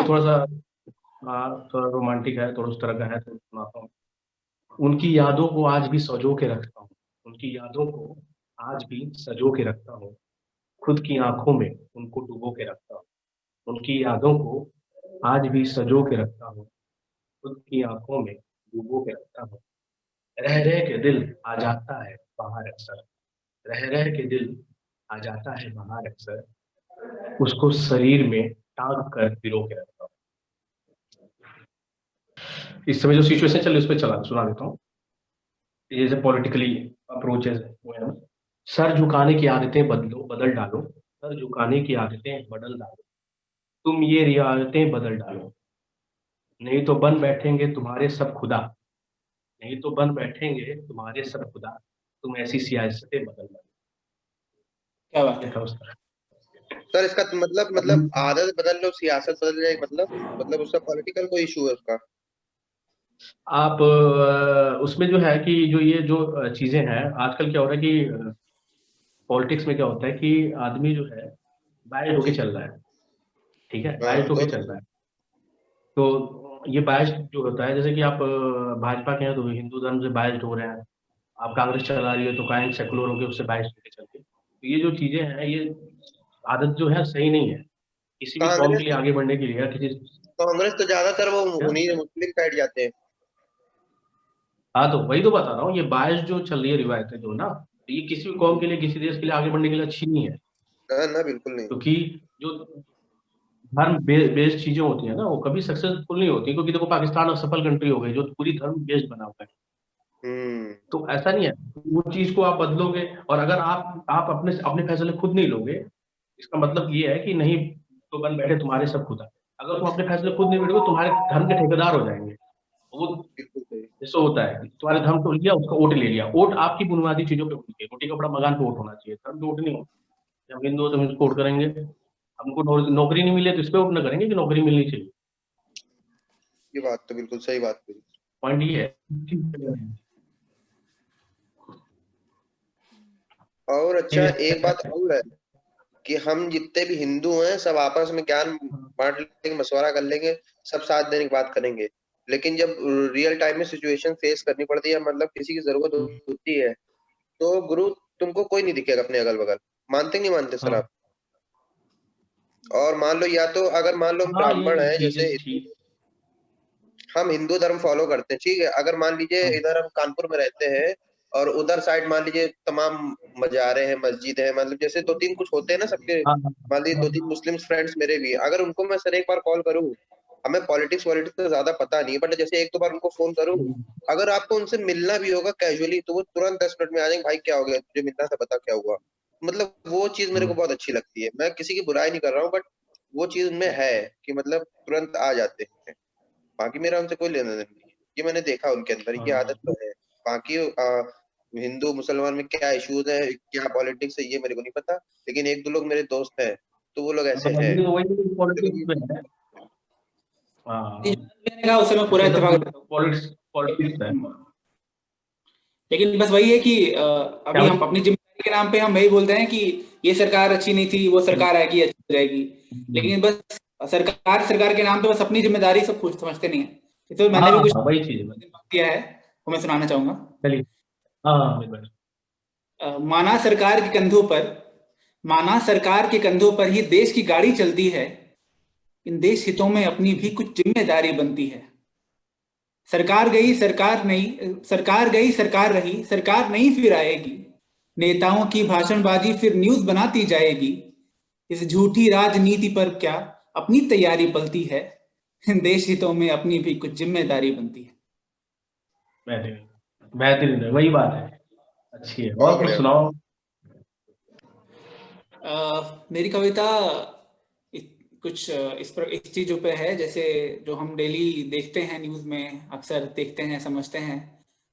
ये थोड़ा सा थोड़ा रोमांटिक है, थोड़ा उस तरह का है, तो सुनाता हूँ। उनकी यादों को आज भी सजो के रखता हूँ, उनकी यादों को आज भी सजो के रखता हूँ, खुद की आंखों में उनको डुबो के रखता हूँ। उनकी यादों को आज भी सजो के रखता हूँ, खुद की आंखों में डुबो के रखता हूँ। रह रह के दिल आ जाता है बाहर अक्सर, रह रह के दिल आ जाता है बाहर अक्सर, उसको शरीर में टांग कर पिरो के रखता हूँ। इस समय जो सिचुएशन चल रही है उस पर चला सुना देता हूँ। ये जो पॉलिटिकली अप्रोचेस हुए हैं, सर झुकाने की आदतें बदल डालो, सर झुकाने की आदतें बदल डालो, तुम ये रियायतें बदल डालो, नहीं तो बन बैठेंगे तुम्हारे सब खुदा, नहीं तो बन बैठेंगे तुम्हारे सब खुदा, तुम ऐसी सियासतें बदल डालो। क्या बात ये है था उस तरह। सर इसका मतलब आदत बदल लो सियासत बदल जाए, मतलब उसका पॉलिटिकल कोई इशू है उसका? आप उसमें जो है कि जो ये जो चीजें हैं आजकल क्या हो रहा है कि पॉलिटिक्स में क्या होता है कि आदमी जो है बायस्ड होके चल रहा है, ठीक है, हाँ बायस्ड होके वो चल रहा तो है। तो ये बायस्ड जो होता है, जैसे कि आप भाजपा के हैं तो हिंदू धर्म से बायस्ड हो रहे हैं, आप कांग्रेस चला रही है तो काइंड सेकुलर होके उससे बायस्ड होके चलते हैं। तो ये जो चीजें हैं, ये आदत जो है सही नहीं है किसी भी कौम के कांग्रेस लिए आगे बढ़ने के लिए या किसी। कांग्रेस तो ज्यादातर वो क्या? उन्हीं मुस्लिम साइड जाते हैं। हाँ, तो वही तो बता रहा हूँ, ये बायस्ड जो चल रही है रिवायतें जो ना, तो ये किसी भी कौम के लिए किसी देश के लिए आगे बढ़ने के लिए अच्छी नहीं है। ना ना बिल्कुल नहीं। क्योंकि जो धर्म बेस्ड चीजें होती है ना, वो कभी सक्सेसफुल नहीं होती, क्योंकि देखो पाकिस्तान अब सफल कंट्री हो गई जो पूरी धर्म बेस्ड बना हुआ है। हम्म। तो ऐसा नहीं है, वो चीज को आप बदलोगे, और अगर आप अपने अपने फैसले खुद नहीं लोगे, इसका मतलब ये है कि नहीं तो बन बैठे तुम्हारे सब खुदा। अगर तुम अपने फैसले खुद नहीं बैठोगे, तुम्हारे धर्म के ठेकेदार हो जाएंगे। वो बिल्कुल सही। जैसे होता है, तुम्हारे धर्म को लिया, उसका वोट ले लिया। वोट आपकी बुनियादी चीजों पे होनी चाहिए, रोटी कपड़ा मकान पे वोट होना चाहिए, धर्म पे वोट नहीं हो। हम हिंदू हो तो हम इसको वोट करेंगे, हमको नौकरी नहीं मिले तो इस पे वोट ना करेंगे कि नौकरी मिलनी चाहिए। ये बात तो बिल्कुल सही बात कही। पॉइंट ये है। और अच्छा एक बात और है कि हम जितने भी हिंदू हैं सब आपस में ज्ञान बांट लेंगे, मशवरा कर लेंगे, सब साथ देने की बात करेंगे, लेकिन जब रियल टाइम में सिचुएशन फेस करनी पड़ती है, मतलब किसी की जरूरत होती है, तो गुरु तुमको कोई नहीं दिखेगा अपने अगल बगल। मानते नहीं मानते सर हाँ आप? और मान लो या तो अगर मान लो हम हाँ, ब्राह्मण ये हैं, जैसे चीजें ठीक। हम हिंदू धर्म फॉलो करते हैं, ठीक है, अगर मान लीजिए हाँ इधर हम कानपुर में रहते हैं और उधर साइड मान लीजिए तमाम मजारे हैं, मस्जिद है, मतलब जैसे दो तीन कुछ होते हैं ना सबके, हाँ मान लीजिए दो तीन मुस्लिम फ्रेंड्स मेरे भी हैं, अगर उनको मैं सर एक बार कॉल करूं, हमें पॉलिटिक्स वॉलिटिक्स तो ज्यादा पता नहीं है, बट जैसे एक दो बार उनको फोन करूं, अगर आपको उनसे मिलना भी होगा कैजुअली, तो वो तुरंत 10 मिनट में आ जाएंगे, भाई क्या हो गया तुझे मिलना था, बता क्या हुआ। मतलब वो चीज मेरे को बहुत अच्छी लगती है, मैं किसी की बुराई नहीं कर रहा हूँ, बट वो चीज उनमें है कि मतलब तुरंत आ जाते हैं। बाकी मेरा उनसे कोई लेना देना नहीं है, ये मैंने देखा उनके अंदर, ये हाँ। आदत तो है। बाकी हिंदू मुसलमान में क्या इश्यूज है, क्या पॉलिटिक्स है, ये मेरे को नहीं पता, लेकिन एक दो लोग मेरे दोस्त हैं, तो वो लोग तो ऐसे हैं। वही वही मेरे को पॉलिटिक्स भी में है। जो हाँ, मैंने कहा उससे मैं पूरा इसके इत्तेफाक अंदर रखता हूँ। पॉलिटिक्स पॉलिटिक्स है। लेकिन बस वही है कि क्या अभी हम अपनी जिम्मेदारी के नाम पे हम वही बोलते हैं कि ये सरकार अच्छी नहीं थी, वो सरकार आएगी अच्छी हो जाएगी, लेकिन बस सरकार सरकार के नाम पे बस अपनी जिम्मेदारी सब कुछ समझते नहीं है। तो हाँ मैंने भी कुछ हाँ, वही चीज है। किया है, वो मैं सुनाना चाहूंगा। चलिए। हाँ हाँ, बिल्कुल। माना सरकार के कंधों पर, माना सरकार के कंधों पर ही देश की गाड़ी चलती है, इन देश हितों में अपनी भी कुछ जिम्मेदारी बनती है। सरकार गई सरकार नहीं, सरकार गई सरकार रही, सरकार नहीं फिर आएगी, नेताओं की भाषणबाजी फिर न्यूज बनाती जाएगी, इस झूठी राजनीति पर क्या अपनी तैयारी पलती है, देश हितों में अपनी भी कुछ जिम्मेदारी बनती है। बेहतरीन बेहतरीन है, वही बात है, अच्छी है। बहुत और कुछ बढ़िया। सुनाओ। मेरी कविता कुछ इस चीजों पे है, जैसे जो हम डेली देखते हैं न्यूज में, अक्सर देखते हैं समझते हैं,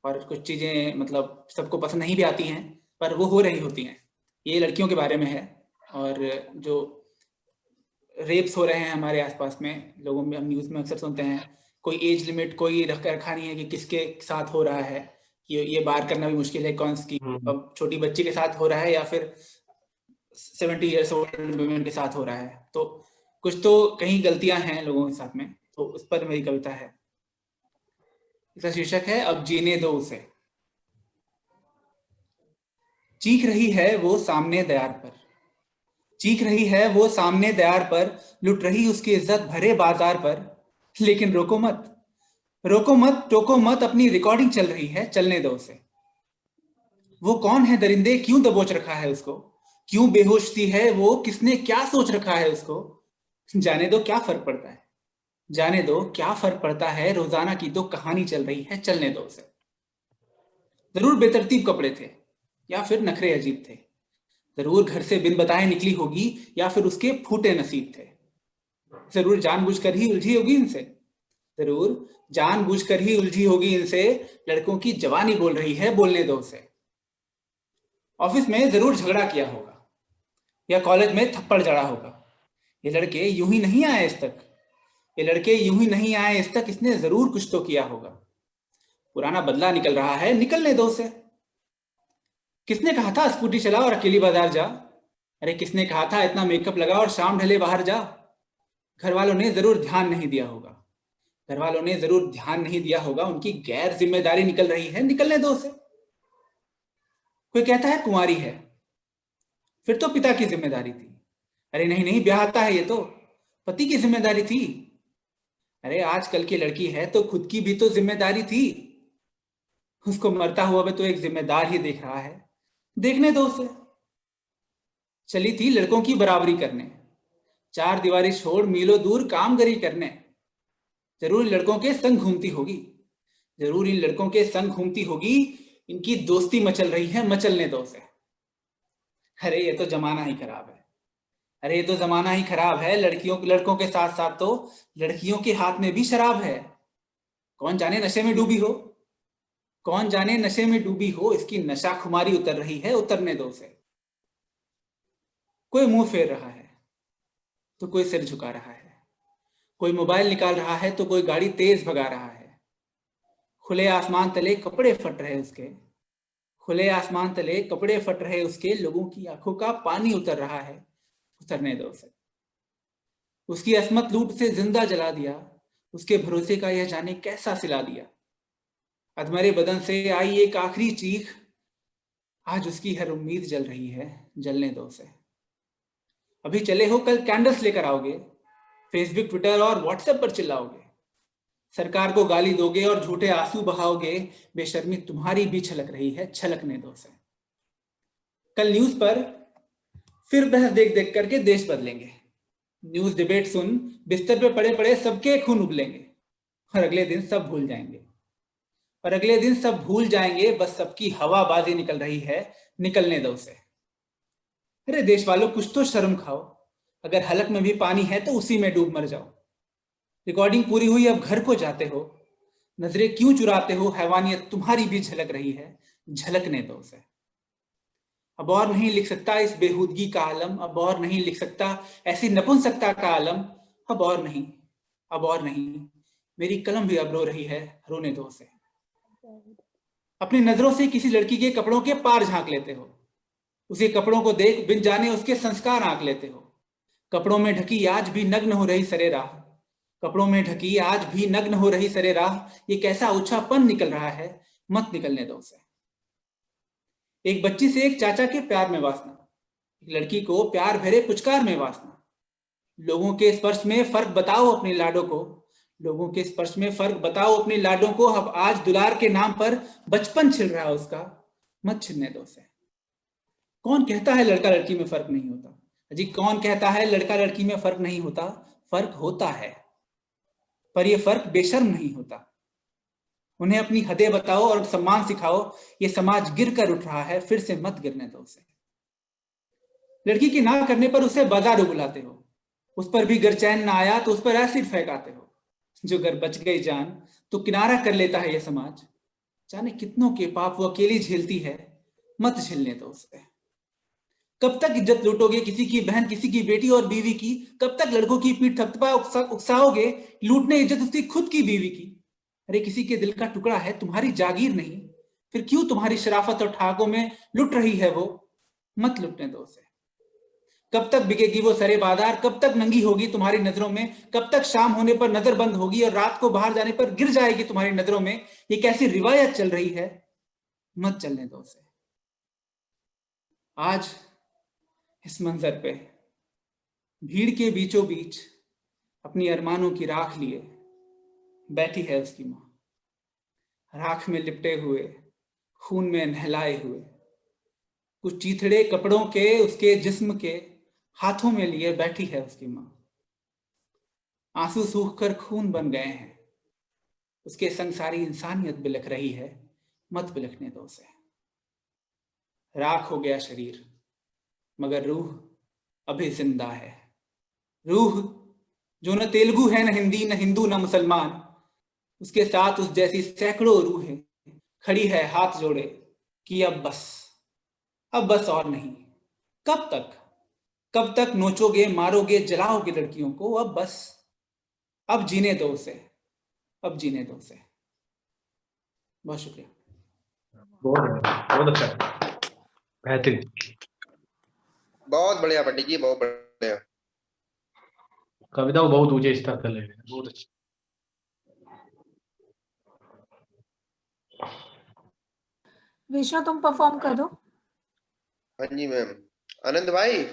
और कुछ चीजें मतलब सबको पसंद नहीं भी आती हैं, पर वो हो रही होती हैं। ये लड़कियों के बारे में है, और जो रेप्स हो रहे हैं हमारे आसपास में, लोगों में हम न्यूज में अक्सर सुनते हैं। कोई एज लिमिट कोई रखा नहीं है कि किसके साथ हो रहा है, कि ये बार करना भी मुश्किल है कौन की, हम्म। अब छोटी बच्ची के साथ हो रहा है या फिर 70 ईयर्स ओल्ड वुमेन के साथ हो रहा है। तो कुछ तो कहीं गलतियां हैं लोगों के साथ में, तो उस पर मेरी कविता है। इसका शीर्षक है अब जीने दो उसे। चीख रही है वो सामने दयार पर, चीख रही है वो सामने दयार पर, लुट रही उसकी इज्जत भरे बाजार पर। लेकिन रोको मत, रोको मत, टोको मत, अपनी रिकॉर्डिंग चल रही है, चलने दो उसे। वो कौन है दरिंदे, क्यों दबोच रखा है उसको, क्यों बेहोश सी है वो, किसने क्या सोच रखा है उसको। जाने दो क्या फर्क पड़ता है, जाने दो क्या फर्क पड़ता है, रोजाना की तो कहानी चल रही है, चलने दो उसे। जरूर बेतरतीब कपड़े थे या फिर नखरे अजीब थे, जरूर घर से बिन बताए निकली होगी या फिर उसके फूटे नसीब थे। जरूर जानबूझकर ही उलझी होगी इनसे, जरूर जानबूझकर ही उलझी होगी इनसे। लड़कों की जवानी बोल रही है, बोलने दो उसे। ऑफिस में जरूर झगड़ा किया होगा या कॉलेज में थप्पड़ जड़ा होगा। ये लड़के यूं ही नहीं आए इस तक, ये लड़के यूं ही नहीं आए इस तक, इसने जरूर कुछ तो किया होगा। पुराना बदला निकल रहा है, निकलने दो उसे। किसने कहा था स्कूटी चला और अकेली बाजार जा, अरे किसने कहा था इतना मेकअप लगा और शाम ढले बाहर जा। घर वालों ने जरूर ध्यान नहीं दिया होगा, घर वालों ने जरूर ध्यान नहीं दिया होगा, उनकी गैर जिम्मेदारी निकल रही है, निकलने दो उसे। कोई कहता है कुंवारी है, फिर तो पिता की जिम्मेदारी थी। अरे नहीं नहीं, ब्याह आता है ये तो पति की जिम्मेदारी थी। अरे आजकल की लड़की है तो खुद की भी तो जिम्मेदारी थी। उसको मरता हुआ भी तो एक जिम्मेदार ही देख रहा है, देखने दो उसे। चली थी लड़कों की बराबरी करने, चार दीवारी छोड़ मीलों दूर कामगरी करने। जरूर इन लड़कों के संग घूमती होगी, जरूर इन लड़कों के संग घूमती होगी, इनकी दोस्ती मचल रही है, मचलने दो उसे। अरे ये तो जमाना ही खराब है, अरे ये तो जमाना ही खराब है, लड़कों के साथ साथ तो लड़कियों के हाथ में भी शराब है। कौन जाने नशे में डूबी हो, कौन जाने नशे में डूबी हो, इसकी नशा खुमारी उतर रही है, उतरने दो उसे। कोई मुंह फेर रहा है तो कोई सिर झुका रहा है, कोई मोबाइल निकाल रहा है तो कोई गाड़ी तेज भगा रहा है। खुले आसमान तले कपड़े फट रहे उसके, खुले आसमान तले कपड़े फट रहे उसके, लोगों की आंखों का पानी उतर रहा है, उतरने दो उसे। उसकी असमत लूट से जिंदा जला दिया, उसके भरोसे का यह जाने कैसा सिला दिया। अधमरे बदन से आई एक आखिरी चीख, आज उसकी हर उम्मीद जल रही है, जलने दो उसे। अभी चले हो, कल कैंडल्स लेकर आओगे, फेसबुक ट्विटर और व्हाट्सएप पर चिल्लाओगे, सरकार को गाली दोगे और झूठे आंसू बहाओगे। बेशर्मी तुम्हारी भी छलक रही है, छलकने दो उसे। कल न्यूज पर फिर बहस देख देख करके देश बदलेंगे, न्यूज डिबेट सुन बिस्तर पे पड़े पड़े सबके खून उबलेंगे। और अगले दिन सब भूल जाएंगे, और अगले दिन सब भूल जाएंगे, बस सबकी हवाबाजी निकल रही है, निकलने दो उसे। अरे देश वालों कुछ तो शर्म खाओ, अगर हलक में भी पानी है तो उसी में डूब मर जाओ। रिकॉर्डिंग पूरी हुई, अब घर को जाते हो, नजरें क्यों चुराते हो, हैवानियत तुम्हारी भी झलक रही है, झलकने दो उसे। अब और नहीं लिख सकता इस बेहूदगी का आलम, अब और नहीं लिख सकता ऐसी नपुंसकता का आलम, अब और नहीं, अब और नहीं, मेरी कलम भी अब रो रही है, रोने दो उसे। अपनी नजरों से किसी लड़की के कपड़ों के पार झांक लेते हो, उसे कपड़ों को देख बिन जाने उसके संस्कार आंक लेते हो। कपड़ों में ढकी आज भी नग्न हो रही सरे राह, कपड़ों में ढकी आज भी नग्न हो रही सरे राह, ये कैसा उछापन निकल रहा है, मत निकलने दो उसे। एक बच्ची से एक चाचा के प्यार में वासना, एक लड़की को प्यार भरे पुचकार में वासना। लोगों के स्पर्श में फर्क बताओ अपने लाडों को, लोगों के स्पर्श में फर्क बताओ अपने लाडों को। अब आज दुलार के नाम पर बचपन छिल रहा है उसका, मत छिलने दो उसे। कौन कहता है लड़का लड़की में फर्क नहीं होता, अजी कौन कहता है लड़का लड़की में फर्क नहीं होता, फर्क होता है, पर यह फर्क बेशर्म नहीं होता। उन्हें अपनी हदें बताओ और सम्मान सिखाओ, ये समाज गिर कर उठ रहा है, फिर से मत गिरने दो उसे। लड़की की ना करने पर उसे बाजार बुलाते हो, उस पर भी गर चैन ना आया तो उस पर एसिड फेंकाते हो। जो घर बच गई जान तो किनारा कर लेता है यह समाज, जाने कितनों के पाप वो अकेली झेलती है, मत झेलने दो उसे। कब तक इज्जत लूटोगे किसी की बहन, किसी की बेटी और बीवी की, कब तक लड़कों की पीठ थपथपा उकसाओगे, लूटने इज्जत उसकी खुद की बीवी की। अरे किसी के दिल का टुकड़ा है, तुम्हारी जागीर नहीं, फिर क्यों तुम्हारी शराफत और ठाकों में लुट रही है वो, मत लुटने दो उसे। कब तक बिकेगी वो सरे बाजार, कब तक नंगी होगी तुम्हारी नजरों में, कब तक शाम होने पर नजर बंद होगी और रात को बाहर जाने पर गिर जाएगी तुम्हारी नजरों में। ये कैसी रिवायत चल रही है, मत चलने दो उसे। आज इस मंजर पे भीड़ के बीचों बीच अपनी अरमानों की राख लिए बैठी है उसकी माँ, राख में लिपटे हुए, खून में नहलाए हुए, कुछ चीथड़े कपड़ों के उसके जिस्म के हाथों में लिए बैठी है उसकी माँ। आंसू सूख कर खून बन गए हैं, उसके संग सारी इंसानियत बिलख रही है, मत बिलखने दो उसे। राख हो गया शरीर मगर रूह अभी जिंदा है, रूह जो न तेलुगु है, न हिंदी, न हिंदू, न मुसलमान, उसके साथ उस जैसी सैकड़ों रूहें खड़ी है हाथ जोड़े कि अब बस और नहीं। कब तक, कब तक नोचोगे, मारोगे, जलाओगे लड़कियों को? अब बस, अब जीने दो उसे, अब जीने दो उसे। बहुत शुक्रिया। बहुत अच्छा, बेहतरीन। बहुत बढ़िया पंडित जी, बहुत बढ़िया। कविता को बहुत ऊंचे स्तर पर ले गए, बहुत अच्छी। विष्णु तुम परफॉर्म कर दो। हाँ जी मैम। आनंद भाई,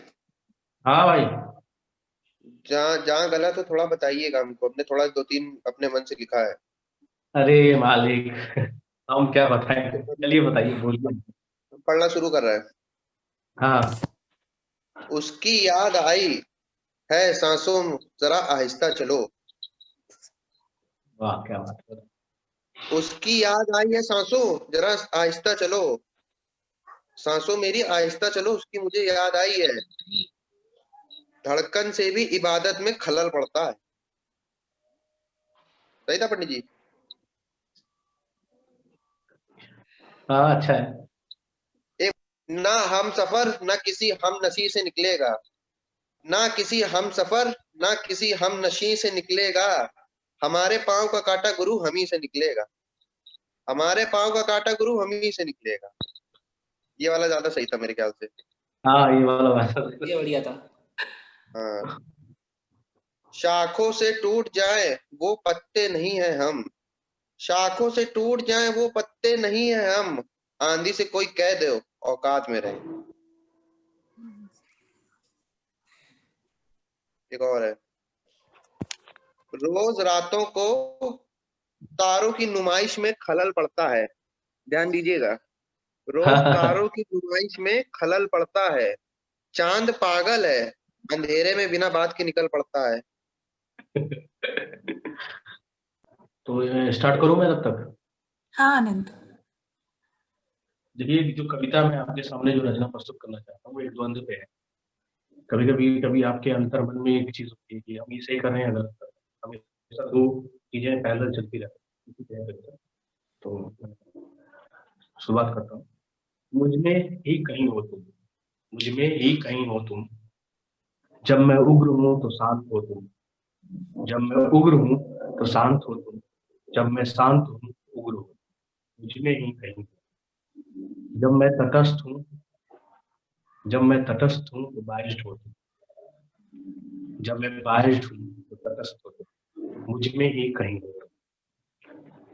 हाँ भाई, जहाँ जहाँ गलत हो थोड़ा बताइएगा हमको, अपने थोड़ा 2-3 अपने मन से लिखा है। अरे मालिक, हम क्या बताएं, चलिए बताइए, बोलिए। पढ़ना शुरू कर रहा है। हाँ, उसकी याद आई है सांसों, जरा आहिस्ता चलो। वाह क्या बात है। उसकी याद आई है सांसों, जरा आहिस्ता चलो। सांसों मेरी आहिस्ता चलो, उसकी मुझे याद आई है। धड़कन से भी इबादत में खलल पड़ता है। सही था पंडित जी? हाँ अच्छा है। ना हम सफर ना किसी हम नशी से निकलेगा, ना किसी हम सफर ना किसी हम नशी से निकलेगा। हमारे पांव का काटा गुरु हम ही से निकलेगा, हमारे पांव का काटा गुरु हम ही से निकलेगा। ये वाला ज्यादा सही था मेरे ख्याल से। हाँ ये वाला भाषा ये बढ़िया था। हाँ। शाखों से टूट जाए वो पत्ते नहीं है हम, शाखों से टूट जाए वो पत्ते नहीं है हम। आंधी से कोई कह दो औकात में रहे। एक और है। रोज रातों को तारों की नुमाइश में खलल पड़ता है। ध्यान दीजिएगा, रोज तारों की नुमाइश में खलल पड़ता है। चांद पागल है, अंधेरे में बिना बात के निकल पड़ता है। तो स्टार्ट करूं मैं तब तक? हाँ आनंद। देखिए, जो कविता मैं आपके सामने जो रचना प्रस्तुत करना चाहता हूँ वो एक द्वंद्व पे है। कभी आपके अंतर मन में एक चीज होती है कि हम ये सही कर रहे हैं, गलत कर रहे हैं, हमेशा दो चीजें पैरेलल चलती रहती है। तो शुरुआत करता हूँ। मुझ में ही कहीं हो तुम, मुझ में ही कहीं हो तुम, जब मैं उग्र हूं तो शांत हो तुम, जब मैं उग्र हूं तो शांत हो तुम, जब मैं शांत हूं तो उग्र हो, मुझ में ही कहीं। जब मैं तटस्थ हूं, जब मैं तटस्थ हूं तो बारिश हो तुम, जब मैं बारिश हूं तो तटस्थ हो तुम, मुझ में ही कहीं हो तुम।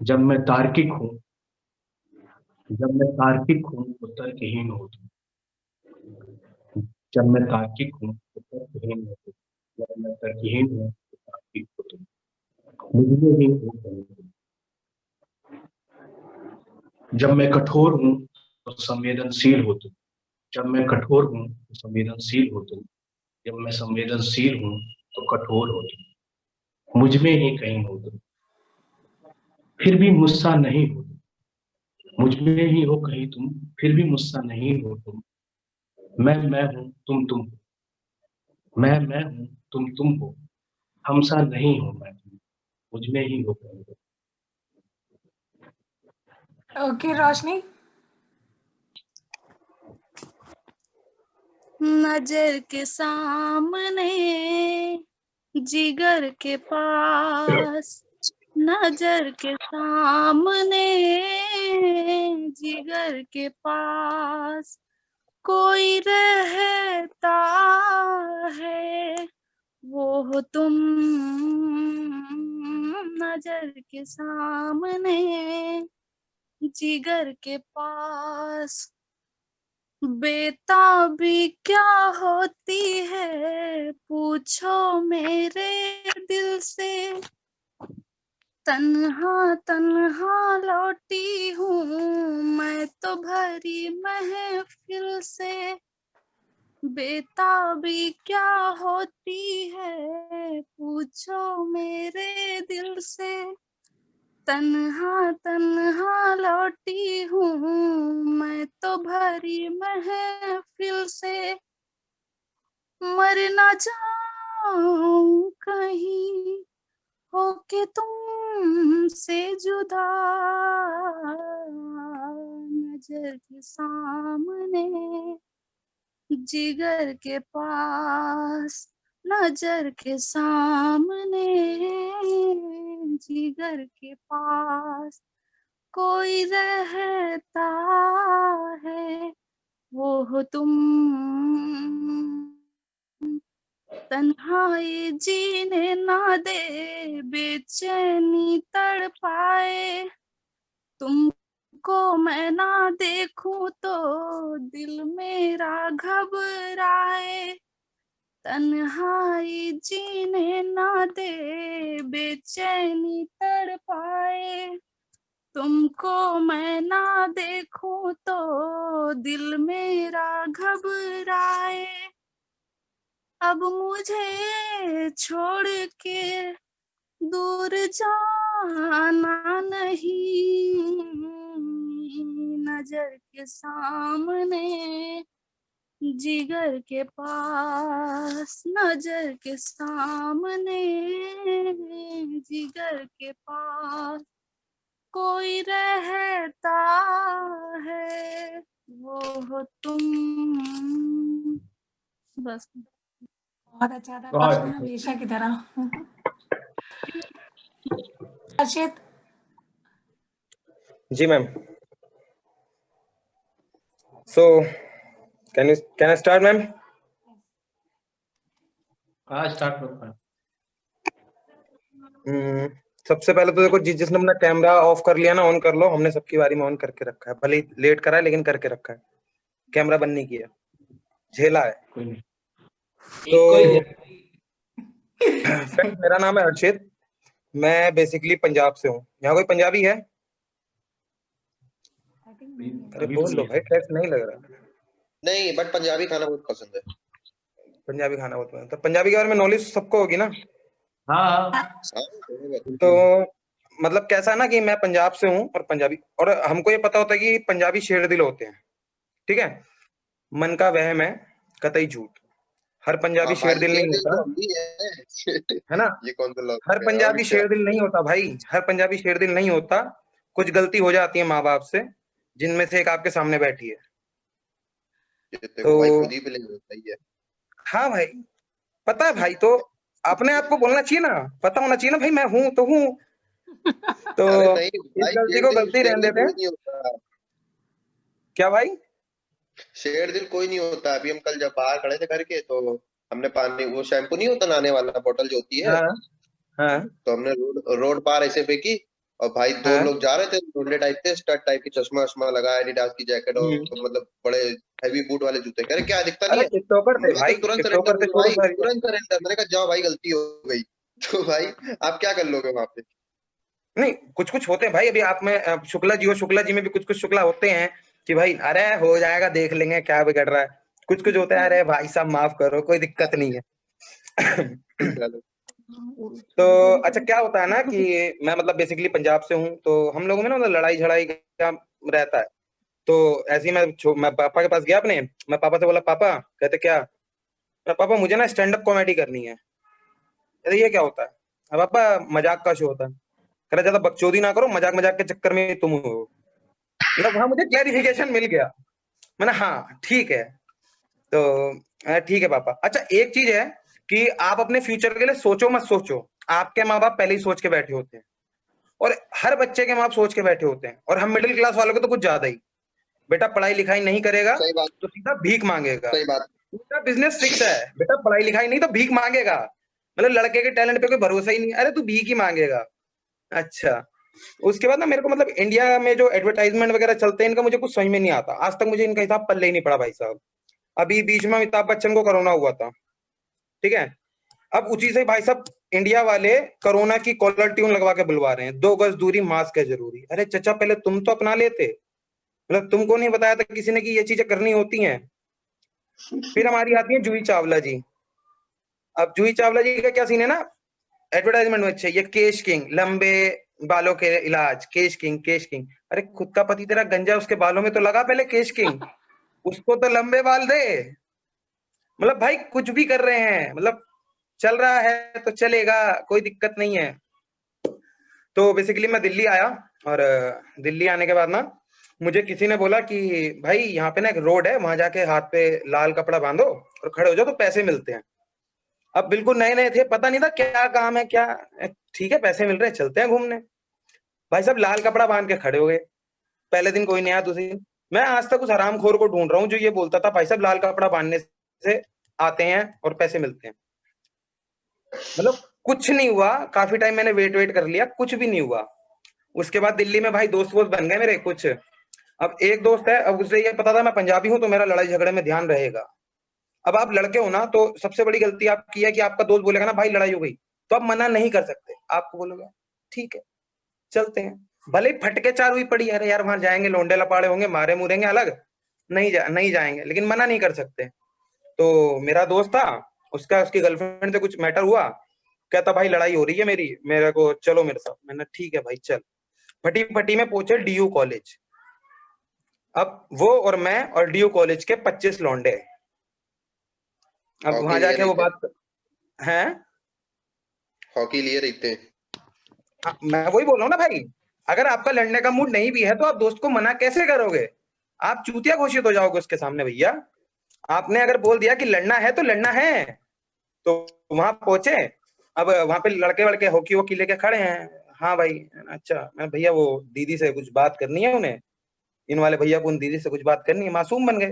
जब मैं तार्किक हूं, जब मैं तार्किक हूं तो तर्कहीन हो तुम, जब मैं तार्किक हूं तो तर्कहीन हो तुम, जब मैं तर्कहीन हूं तो तार्किक हो तुम, मुझ में ही हो कहीं तुम। जब मैं कठोर हूं तो संवेदनशील हो तुम, जब मैं कठोर हूं तो संवेदनशील हो तुम, जब मैं संवेदनशील हूं तो कठोर हो तुम, मुझ में ही कहीं हो तुम। फिर भी मुझसा नहीं हो तुम, मुझ में ही हो कहीं तुम, फिर भी मुझसा नहीं हो तुम। मैं हूं तुम हो, मैं हूं तुम हो, हमसा नहीं हो मैं तुम, मुझ में ही हो कहीं तुम। ओके रोशनी। नजर के सामने जिगर के पास, नजर के सामने जिगर के पास, कोई रहता है वो हो तुम नजर के सामने, जिगर के पास बेताबी क्या होती है पूछो मेरे दिल से। तन्हा तन्हा लौटी हूँ मैं तो भरी महफिल से, बेताबी क्या होती है पूछो मेरे दिल से। तन्हा तन्हा लौटी हूँ मैं तो भरी महफिल से, मर ना जाऊं कहीं होके तुमसे जुदा, नजर के सामने जिगर के पास, नजर के सामने जिगर के पास कोई रहता है वो हो तुम, तन्हाई जीने ना दे बेचैनी तड़पाए, तुमको मैं ना देखूं तो दिल मेरा घबराए, तन्हाई जीने ना दे बेचैनी तड़पाए, तुमको मैं ना देखूं तो दिल मेरा घबराए। अब मुझे छोड़ के दूर जाना नहीं, नजर के सामने जिगर के पास, नजर के सामने जिगर के पास कोई रहता है वो हो तुम। बस बहुत अच्छा था बहुत रोशनी, हमेशा की तरह। हर्षित। जी ma'am. So can I start ma'am? हाँ स्टार्ट करो। सबसे पहले तो देखो जिसने अपना कैमरा ऑफ कर लिया ना ऑन कर लो, हमने सबकी बारी में ऑन करके रखा है, भले ही लेट करा है लेकिन करके रखा है, कैमरा बंद नहीं किया, झेला है। कोई नहीं। तो फ्रेंड मेरा नाम है हर्षित, मैं बेसिकली पंजाब से हूँ। यहाँ कोई पंजाबी है? अरे बोल लो भाई, टेस्ट नहीं लग रहा। नहीं, बट पंजाबी खाना बहुत पसंद है। पंजाबी खाना बहुत पसंद, तो पंजाबी के बारे में नॉलेज सबको होगी ना? हाँ हाँ तो मतलब कैसा है ना कि मैं पंजाब से हूँ और पंजाबी, और हमको ये पता होता है कि पंजाबी शेर दिल होते हैं, ठीक है? मन का वहम है कतई झूठ, हर पंजाबी शेर दिल नहीं होता, हम भी है ना? ये कौन सा लोग हर पंजाबी शेर दिल नहीं होता भाई, हर पंजाबी शेर दिल नहीं होता, कुछ गलती हो जाती है माँ बाप से, जिनमें से एक आपके सामने बैठी है। तो भाई खुद ही पे सही है। हाँ भाई पता है भाई, तो अपने आप को बोलना चाहिए ना, पता होना चाहिए ना भाई मैं हूँ तो हूँ। तो नहीं, इस गलती को गलती रहने देते हैं। क्या भाई? शेर दिल कोई नहीं होता। अभी हम कल जब बाहर खड़े थे घर के, तो हमने पानी, वो शैम्पू नहीं होता नहाने वाला बोतल जो होती है, हाँ। तो हमने रोड पार ऐसे फेंकी, और भाई दो लोग जा रहे थे ढूंढे टाइप के, स्टड टाइप की, चश्मा वश्मा लगाया, एडिडास की जैकेट, और मतलब बड़े हैवी बूट वाले जूते। कह रहे क्या दिखता नहीं है? टिकटॉकर थे भाई, तुरंत टिकटॉकर सरेंडर थे भाई, तुरंत सरेंडर। मैंने कहा जाओ भाई, गलती हो गई। तो भाई आप क्या कर लोगे वहां पे? नहीं, कुछ कुछ होते हैं भाई, अभी आप में शुक्ला जी हो, शुक्ला जी में भी कुछ कुछ शुक्ला होते हैं कि भाई अरे हो जाएगा, देख लेंगे क्या बिगड़ रहा है। कुछ कुछ होता है अरे भाई साहब माफ करो, कोई दिक्कत नहीं है। तो अच्छा क्या होता है ना कि मैं मतलब बेसिकली पंजाब से हूँ, तो हम लोगों में ना मतलब लड़ाई झड़ाई क्या रहता है। तो ऐसे ही मैं पापा के पास गया अपने, मैं पापा से बोला पापा, कहते क्या? पापा मुझे ना स्टैंड अप कॉमेडी करनी है। अरे ये क्या होता है? पापा मजाक का शो होता है। कह रहा ज्यादा बकचोदी ना करो, मजाक मजाक के चक्कर में तुम हो। मतलब वहां मुझे क्लैरिफिकेशन मिल गया, मैंने हाँ ठीक है। तो ठीक है पापा। अच्छा एक चीज है कि आप अपने फ्यूचर के लिए सोचो मत सोचो, आपके माँ बाप पहले ही सोच के बैठे होते हैं, और हर बच्चे के माँ बाप सोच के बैठे होते हैं, और हम मिडिल क्लास वालों को तो कुछ ज्यादा ही। बेटा पढ़ाई लिखाई नहीं करेगा सही बात, तो सीधा भीख मांगेगा। सही बात। उसका बिजनेस फिक्स है, बेटा पढ़ाई लिखाई नहीं तो भीख मांगेगा। मतलब लड़के के टैलेंट पे कोई भरोसा ही नहीं, अरे तू भीख ही मांगेगा। अच्छा, उसके बाद ना मेरे को मतलब इंडिया में जो एडवर्टाइजमेंट वगैरह चलते हैं इनका मुझे कुछ समझ में नहीं आता, आज तक मुझे इनका हिसाब पल्ले ही नहीं पड़ा भाई साहब। अभी बीच में अमिताभ बच्चन को कोरोना हुआ था, ठीक है, अब उसी से भाई साहब इंडिया वाले कोरोना की कॉलर ट्यून लगवा के बुलवा रहे हैं, 2 गज दूरी, मास्क है जरूरी। अरे चचा पहले तुम तो अपना लेते, मतलब तुमको नहीं बताया था किसी ने कि ये चीजें करनी होती हैं। फिर हमारी आती है जूही चावला जी। अब जूही चावला जी का क्या सीन है ना, एडवर्टाइजमेंट में अच्छे, ये केश किंग, लंबे बालों के इलाज, केश किंग, केश किंग। अरे खुद का पति तेरा गंजा उसके बालों में तो लगा पहले केश किंग, उसको तो लंबे बाल दे। मतलब भाई कुछ भी कर रहे हैं, मतलब चल रहा है तो चलेगा, कोई दिक्कत नहीं है। तो बेसिकली मैं दिल्ली आया, और दिल्ली आने के बाद ना मुझे किसी ने बोला कि भाई यहाँ पे ना एक रोड है, वहां जाके हाथ पे लाल कपड़ा बांधो और खड़े हो जाओ तो पैसे मिलते हैं। अब बिल्कुल नए नए थे, पता नहीं था क्या काम है क्या, ठीक है पैसे मिल रहे हैं चलते हैं घूमने। भाई साहब लाल कपड़ा बांध के खड़े हो गए, पहले दिन कोई नहीं आया, दूसरे दिन। मैं आज तक उस हरामखोर को ढूंढ रहा हूँ जो ये बोलता था भाई साहब लाल कपड़ा बांधने से आते हैं और पैसे मिलते हैं। मतलब कुछ नहीं हुआ, काफी टाइम मैंने वेट कर लिया, कुछ भी नहीं हुआ। उसके बाद दिल्ली में भाई दोस्त वोस्त बन गए मेरे कुछ। अब एक दोस्त है, अब उसे ये पता था मैं पंजाबी हूं तो मेरा लड़ाई झगड़े में ध्यान रहेगा। अब आप लड़के हो ना, तो सबसे बड़ी गलती आपकी है कि आपका दोस्त बोलेगा ना भाई लड़ाई हो गई, तो आप मना नहीं कर सकते, आपको बोलोगे ठीक है चलते हैं, भले ही फटके चार हुई पड़ी, अरे यार वहां जाएंगे लोंडे लपाड़े होंगे, मारे मुरेंगे अलग, नहीं जाएंगे, लेकिन मना नहीं कर सकते। तो मेरा दोस्त था, उसकी गर्लफ्रेंड से कुछ मैटर हुआ, कहता भाई लड़ाई हो रही है मेरे को चलो मेरे साथ। मैंने ठीक है भाई चल। फटी फटी में पहुंचे डीयू कॉलेज। अब वो और मैं और डीयू कॉलेज के 25 लौंडे। अब हॉकी वहां लिए जाके वो रहते, बात है, हॉकी लिए रहते हैं। मैं वही बोल रहा हूँ ना भाई, अगर आपका लड़ने का मूड नहीं भी है तो आप दोस्त को मना कैसे करोगे? आप चूतिया घोषित हो जाओगे उसके सामने भैया। आपने अगर बोल दिया कि लड़ना है तो लड़ना है, तो वहां पहुंचे। अब वहां पे लड़के वड़के हॉकी वॉकी लेके खड़े हैं। हाँ भाई, अच्छा मैं भैया वो दीदी से कुछ बात करनी है उन्हें, इन वाले भैया को उन दीदी से कुछ बात करनी है, मासूम बन गए।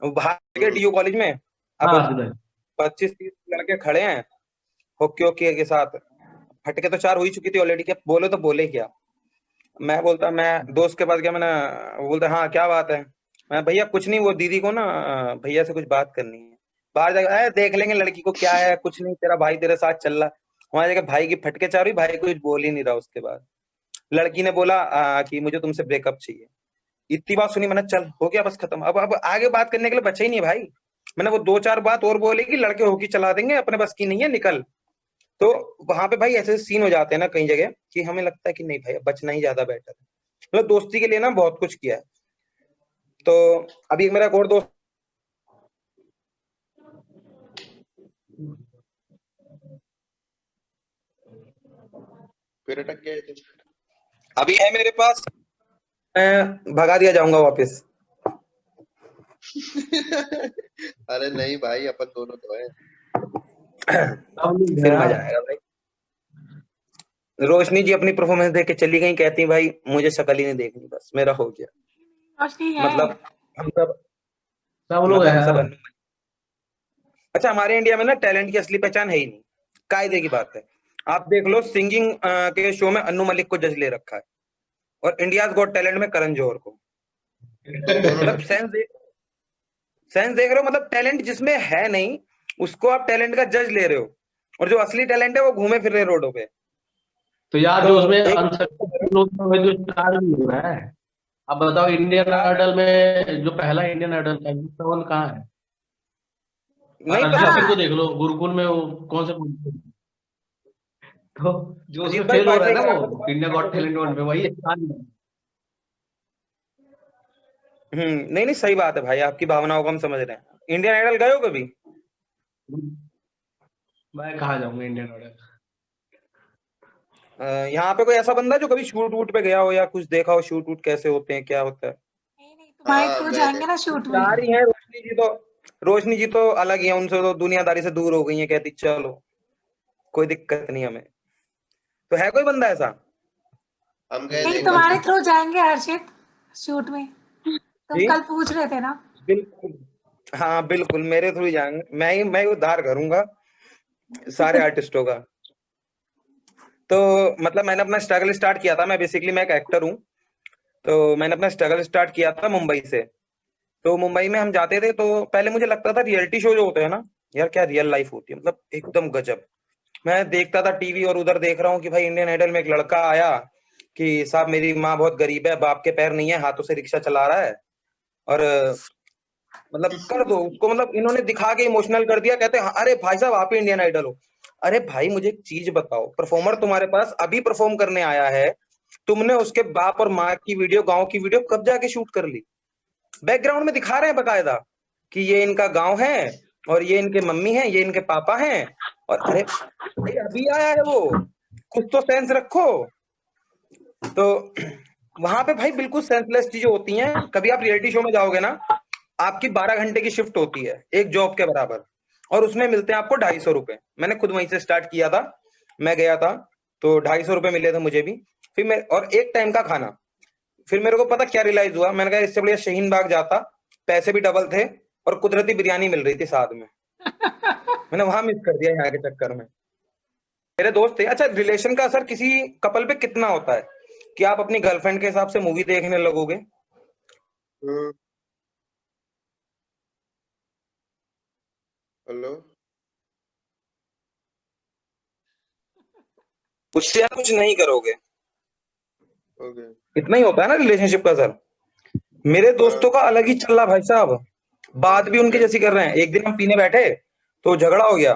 वो बाहर के डीयू कॉलेज में अब हाँ हर्षित भाई। 25-30 लड़के खड़े हैं हॉकी वॉकी के साथ। फटके तो 4 हो ही चुकी थी ऑलरेडी, क्या बोले तो बोले क्या। मैं दोस्त के पास गया, मैंने, वो बोलता हाँ क्या बात है। मैं भैया कुछ नहीं, वो दीदी को ना भैया से कुछ बात करनी है। बाहर जाकर देख लेंगे लड़की को क्या है, कुछ नहीं तेरा भाई तेरे साथ चल रहा। वहां जाकर भाई की फटके चार हुई, भाई कुछ बोल ही नहीं रहा। उसके बाद लड़की ने बोला कि मुझे तुमसे ब्रेकअप चाहिए। इतनी बात सुनी, मैंने चल हो गया बस खत्म, अब आगे बात करने के लिए बचा ही नहीं भाई। मैंने वो 2-4 बात और बोली कि लड़के होकी चला देंगे, अपने बस की नहीं है, निकल। तो वहां पे भाई ऐसे सीन हो जाते हैं ना कई जगह कि हमें लगता है कि नहीं भाई बचना ही ज्यादा बेटर है। मतलब दोस्ती के लिए ना बहुत कुछ किया है। तो अभी एक मेरा एक और दोस्त फिर अटक गए थे। अभी है मेरे पास, मैं भगा दिया जाऊंगा वापस। अरे नहीं भाई, अपन दोनों तो हैं। फिर मजा आएगा भाई। रोशनी जी अपनी परफॉर्मेंस देख के चली गई, कहती भाई मुझे शक्ल ही नहीं देखनी, बस मेरा हो गया। रोशनी है। मतलब हम सब सब लोग मतलब हम सब हैं। अच्छा, हमारे इंडिया में ना टैलेंट की असली पहचान है ही नहीं, कायदे की बात है। आप देख लो सिंगिंग के शो में अन्नू मलिक को जज ले रखा है, और इंडियाज गॉट टैलेंट में करण जौहर को। मतलब सेंस देख रहे हो, मतलब टैलेंट जिसमें है नहीं उसको आप टैलेंट का जज ले रहे हो, और जो असली टैलेंट है वो घूमे फिर रहे रोडों पे। तो यार तो जो उसमें एक अनसक्सेसफुल होता है जो स्टार भी हो रहा है। अब बताओ इंडियन आइडल में जो पहला इंडियन आइडल था वो कहाँ है? और नहीं अरिजीत पता। सिंह को हाँ देख लो, गुरुकुल में वो कौन से तो जो अजीत उसमें भाई फेल हो बात रहा है सही ना करा वो इंडिया गॉट टैलेंट वन में, वही स्टार ही है। नहीं नहीं सही बात है भाई, आपकी भावनाओं को हम समझ रहे हैं। इंडियन आइडल गए हो कभी? मैं कहाँ जाऊंगा इंडियन आइडल। यहाँ पे कोई ऐसा बंदा जो कभी शूट वूट पे गया हो या कुछ देखा हो, शूट वूट कैसे होते हैं क्या होता है? नहीं नहीं, तुम्हारे हाँ थ्रू गए थे। जाएंगे ना शूट में। चार ही हैं, रोशनी जी तो अलग ही है, उनसे तो दुनियादारी से दूर हो गई है, कहती चलो कोई दिक्कत नहीं हमें। तो है कोई बंदा ऐसा? हम गए थे नहीं, एक बार तुम्हारे शूट। थ्रू जाएंगे हर्षित शूट में। तुम जी कल पूछ रहे थे ना। बिल्कुल, हाँ बिल्कुल मेरे थ्रू ही जाएंगे, मैं ही उद्धार करूंगा सारे आर्टिस्टों का। तो मतलब मैंने अपना स्ट्रगल स्टार्ट किया था, मैं एक एक्टर हूँ, तो मैंने अपना स्ट्रगल स्टार्ट किया था मुंबई से। तो मुंबई में हम जाते थे, तो पहले मुझे लगता था रियलिटी शो जो होते हैं ना यार, क्या रियल लाइफ होती है, मतलब एकदम गजब। मैं देखता था टीवी और उधर देख रहा हूँ कि भाई इंडियन आइडल में एक लड़का आया कि साहब मेरी माँ बहुत गरीब है, बाप के पैर नहीं है, हाथों से रिक्शा चला रहा है, और मतलब कर दो उसको, मतलब इन्होंने दिखा के इमोशनल कर दिया। कहते हैं अरे भाई साहब आप ही इंडियन आइडल हो। अरे भाई मुझे एक चीज बताओ, परफॉर्मर तुम्हारे पास अभी परफॉर्म करने आया है, तुमने उसके बाप और माँ की वीडियो, गांव की वीडियो कब जाके शूट कर ली? बैकग्राउंड में दिखा रहे हैं बकायदा कि ये इनका गांव है और ये इनके मम्मी है, ये इनके पापा हैं, और अरे भाई अभी आया है वो, कुछ तो सेंस रखो। तो वहां पे भाई बिल्कुल सेंसलेस चीजें होती हैं। कभी आप रियलिटी शो में जाओगे ना, आपकी 12 घंटे की शिफ्ट होती है एक जॉब के बराबर, और उसमें मिलते हैं आपको 250 रुपए। मैंने खुद वहीं से स्टार्ट किया था, मैं गया था तो 250 रुपए मिले थे मुझे भी। फिर मैं, और एक टाइम का खाना। फिर मेरे को पता क्या रियलाइज हुआ, मैंने कहा इससे बढ़िया शाहीन बाग जाता, पैसे भी डबल थे और कुदरती बिरयानी मिल रही थी साथ में। मैंने वहां मिस कर दिया यहाँ के चक्कर में। मेरे दोस्त थे। अच्छा, रिलेशन का असर किसी कपल पे कितना होता है कि आप अपनी गर्लफ्रेंड के हिसाब से मूवी देखने लगोगे? हेलो। उससे आप कुछ नहीं करोगे, ओके। इतना ही होता है ना रिलेशनशिप का असर। मेरे दोस्तों का अलग ही चल रहा भाई साहब, बात भी उनके जैसी कर रहे हैं। एक दिन हम पीने बैठे तो झगड़ा हो गया,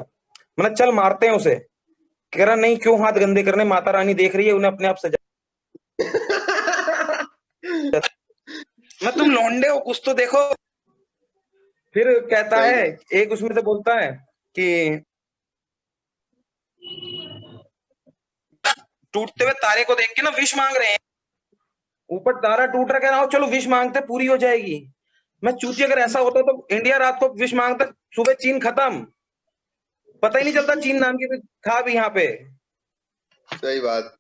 मैंने चल मारते हैं उसे। कह रहा नहीं, क्यों हाथ गंदे करने, माता रानी देख रही है, उन्हें अपने आप सजा। मैं तुम लौंडे हो कुछ तो देखो। फिर कहता सही है, बात। एक उसमें से बोलता है कि टूटते हुए तारे को देख के ना विश मांग रहे हैं, ऊपर तारा टूट रहा, कह रहा हूं चलो विश मांगते पूरी हो जाएगी। मैं चूती, अगर ऐसा होता तो इंडिया रात को विश मांगता, सुबह चीन खत्म, पता ही नहीं चलता चीन नाम की था भी यहाँ पे। सही बात।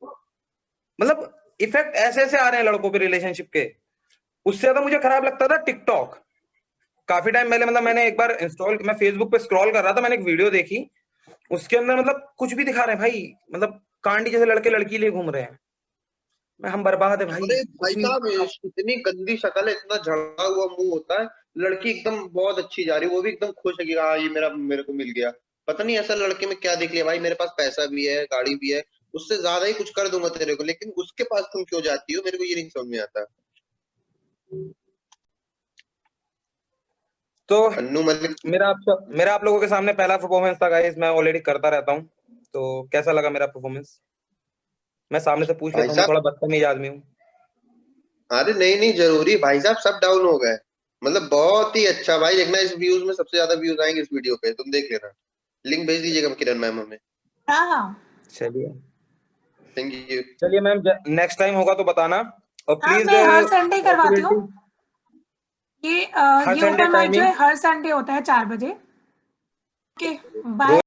मतलब इफेक्ट ऐसे ऐसे आ रहे हैं लड़कों पे रिलेशनशिप के। उससे ज्यादा मुझे खराब लगता था टिकटॉक। काफी टाइम पहले मतलब मैंने एक बार इंस्टॉल, मैं फेसबुक पे स्क्रॉल कर रहा था, मैंने एक वीडियो देखी, उसके अंदर मतलब कुछ भी दिखा रहे हैं भाई, मतलब कांडी जैसे लड़के लड़की लिए घूम रहे हैं। मैं, हम बर्बाद है भाई, अरे भाई कुछ नहीं। साहब, इतनी गंदी शक्ल है, इतना झड़ा हुआ मुंह होता है। लड़की एकदम बहुत अच्छी जा रही है, वो भी एकदम खुश है कि हाँ ये मेरे को मिल गया। पता नहीं ऐसा लड़के में क्या देख लिया भाई, मेरे पास पैसा भी है, गाड़ी भी है, उससे ज्यादा ही कुछ कर दूंगा तेरे को, लेकिन उसके पास तुम क्यों जाती हो, मेरे को ये नहीं समझ में आता। तो अन्नू मलिक। मेरा आप लोगों के सामने पहला परफॉर्मेंस था गाइस, मैं ऑलरेडी करता रहता हूँ। तो कैसा लगा मेरा परफॉर्मेंस? मैं सामने से पूछ भाई लेता हूँ, मैं साहब, थोड़ा बदतमीज आदमी हूँ। अरे नहीं नहीं, जरूरी भाई साहब, सब डाउन हो गए। मतलब बहुत ही अच्छा भाई, देखना इस व्यूज में सबसे ज्यादा व्यूज आएंगे इस वीडियो पे, तुम देख लेना। लिंक भेज दीजिएगा किरण मैम हमें। हाँ हाँ चलिए, थैंक यू। चलिए मैम, नेक्स्ट टाइम होगा तो बताना, और हाँ, प्लीज मैं हर संडे करवाती हूँ। पॉसिबिलिटी ये हर ये संडे ओपन माइक जो टाइमिंग है हर संडे होता है 4 बजे। Okay, bye. रोज